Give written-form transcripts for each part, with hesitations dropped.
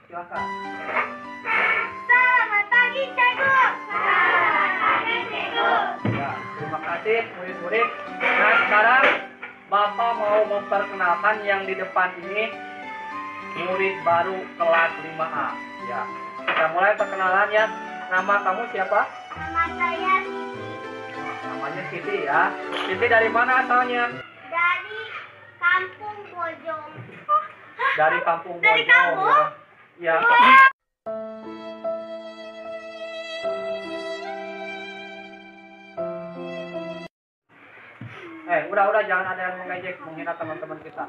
silakan. Selamat pagi, Cikgu. Selamat pagi, Cikgu. Ya, terima kasih murid-murid. Nah, sekarang Bapak mau memperkenalkan yang di depan ini murid baru kelas 5A. Ya, kita mulai perkenalan ya. Nama kamu siapa? Nama saya Siti. Namanya Siti ya. Siti dari mana asalnya? Dari Kampung Bojong. Dari Kampung Dari Bojong kampung? ya. Ya. Udah jangan ada yang mengejek, menghina teman-teman kita.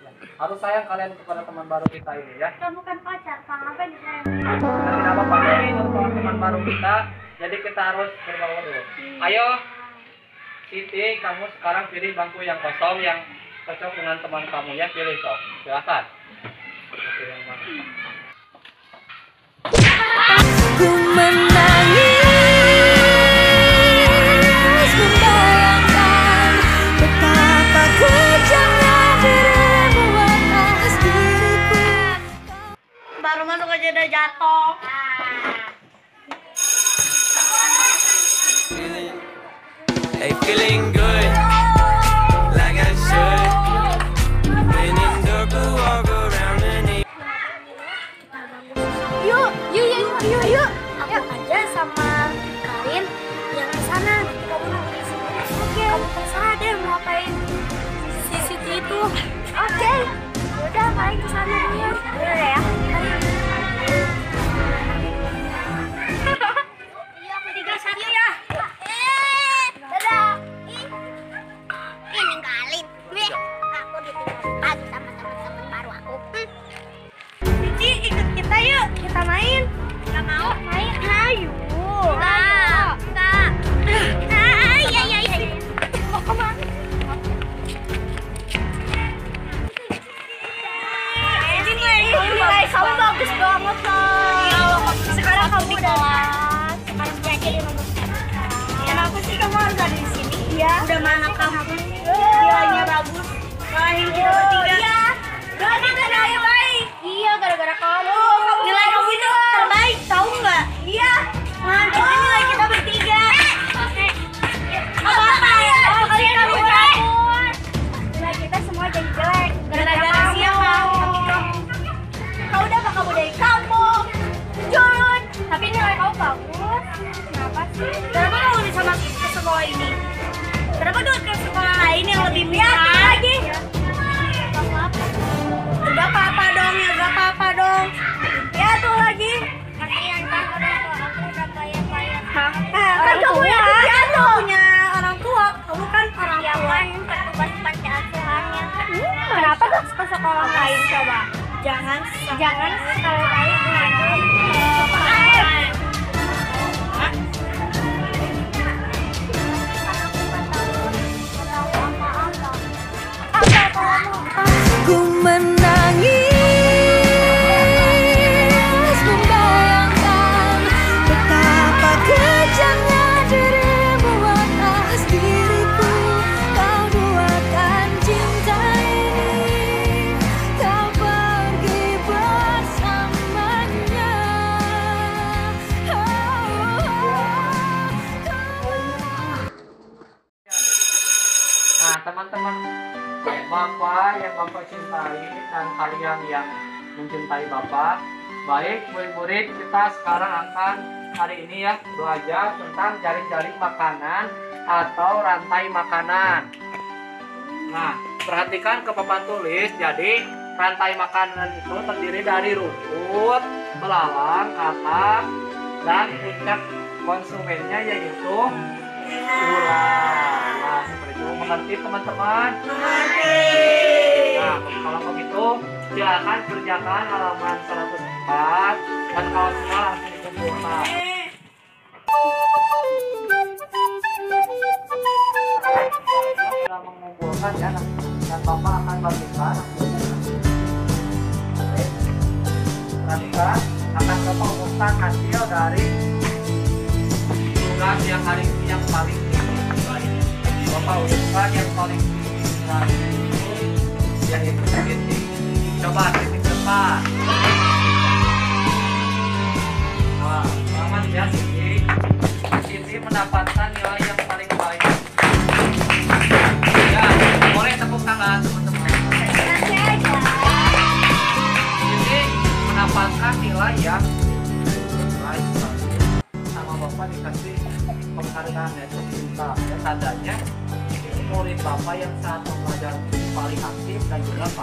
Ya, harus sayang kalian kepada teman baru kita ini ya. Kamu kan pacar, Kang. Apa yang disayang? Nah, tidak apa-apa, ini merupakan teman baru kita, jadi kita harus berbaur dulu. Ayo, Siti, kamu sekarang pilih bangku yang kosong yang cocok dengan teman kamu ya, pilih sok. Silakan. Oke, yang mana? Ku menangis membayangkan betapa kejamnya dirimu atas diriku. Baru masuk aja udah jatuh. Hey, feeling good, like I should. When in dark, walk around and eat. Yuk. Aku aja sama Karin yang ke sana. Nanti kamu nunggu di sini. Oke. Kamu terserah deh mau ngapain si Siti itu. Oke. Udah, Karin ke sana dulu. Udah ya. Iya, aku tiga satu ya. Dadah. Ini ninggalin. Nih, aku ditinggalin lagi sama teman-teman baru aku. Cici, ikut kita yuk. Kita main. Nggak mau main. Ayo. Enggak. Iya. Mau kemana? Nilai kamu bagus banget loh. Sekarang kamu udah sekarang belajar di nomor 1. Kenapa sih kamu harus ada di sini? Iya. Udah mana kamu? Nilainya bagus. Kalian kita bertiga. Iya. Berarti kita yang baik. Iya, gara-gara kamu. Nilai kamu itu terbaik, tahu nggak? Iya. Mantap, nilai kita bertiga. Apa-apa ya? Kalian kamu bagus. Nilai kita semua jadi jelek. Gara-gara siapa? Kau udah apa kamu dari kampung? Jun. Tapi nilai kamu bagus. Kenapa sih? Kenapa kamu bisa masuk ke sekolah ini? Kenapa dulu ke sekolah lain yang lebih murah? Lagi. Gak apa-apa dong. Ya tuh lagi. Kasihan kan orang tua aku udah bayar-bayar. Hah? Kan kamu ya? Kamu punya orang tua. Kamu kan orang tua. Petugas panti asuhannya. Kenapa gak ke sekolah lain coba? Jangan sekali-kali dengan Ku menangis membayangkan betapa kejamnya dirimu atas diriku. Kau duakan cinta ini, kau pergi bersamanya. Nah, teman-teman Bapak yang Bapak cintai dan kalian yang mencintai Bapak, baik murid-murid, kita sekarang akan hari ini ya belajar tentang jaring-jaring makanan atau rantai makanan. Nah, perhatikan ke papan tulis. Jadi rantai makanan itu terdiri dari rumput, belalang, katak, dan puncak konsumennya yaitu ular. Nah, seperti itu. Mengerti teman-teman? Nah, kalau begitu silakan kerjakan halaman 104 dan kalau semua langsung dikumpulkan. Setelah mengumpulkan ya, dan Bapak akan bagikan. Perhatikan, akan Bapak umumkan hasil dari tugas yang hari ini yang paling tinggi. Bapak umumkan yang paling tinggi yaitu titik. Coba titik depan.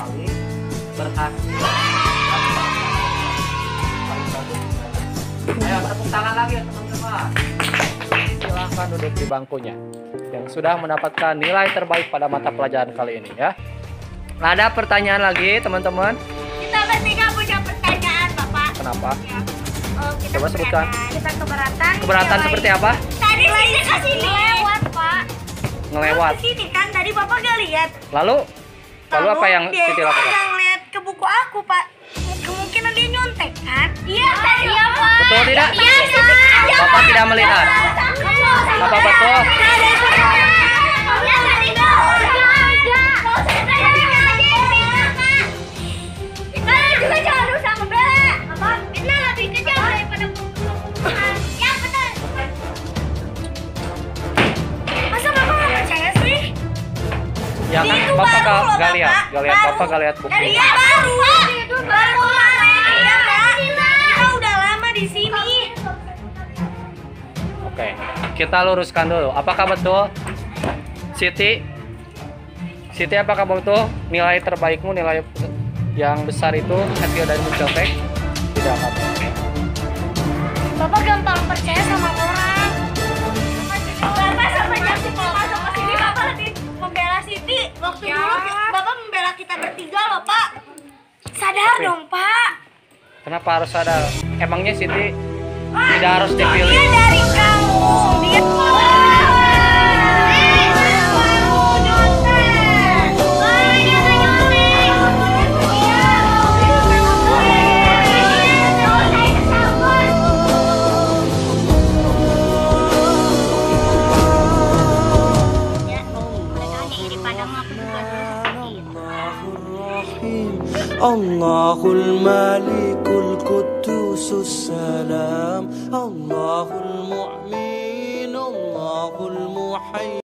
paling berhasil. Ayo tepuk tangan lagi ya teman-teman. Silahkan duduk di bangkunya yang sudah mendapatkan nilai terbaik pada mata pelajaran kali ini ya. Ada pertanyaan lagi teman-teman? Kita bertiga punya pertanyaan, Bapak. Kenapa? Ya. Kita Coba sebutkan. Kita keberatan. Keberatan seperti apa? Tadi sini ke sini. Lewat, Pak. Ngelewat. Ke sini kan tadi Bapak gak lihat. Lalu apa yang dia Siti lakukan? nggak ngeliat ke buku aku, Pak. Kemungkinan dia nyontek kan? Iya, tadi. Iya, Pak. Betul tidak? Iya, Pak. Bapak tidak melihat. Apa betul? Juga jangan usah ngebela. Apa? Fitnah lebih kejam daripada pembunuhan. Ya, betul. Masa Bapak nggak percaya sih? Ya kan Itu Bapak baru loh, gak lihat, Bapak. Bapak gak lihat buku. Iya, baru. Itu baru kemarin. Iya, Pak. Kita udah lama di sini. Oke, kita luruskan dulu. Apakah betul, Siti? Siti, apakah betul nilai terbaikmu, nilai yang besar itu hasil dari mencontek? Tidak apa-apa. Bapak gampang percaya sama orang. Bapak semenjak Siti masuk ke sini, Bapak lebih membela Siti. Waktu dulu Bapak membela kita bertiga loh, Pak. Sadar dong, Pak. Kenapa harus ada? Emangnya Siti tidak harus dipilih? Dia dari kamu. Dia الله الملك القدوس السلام الله المؤمن الله المحيي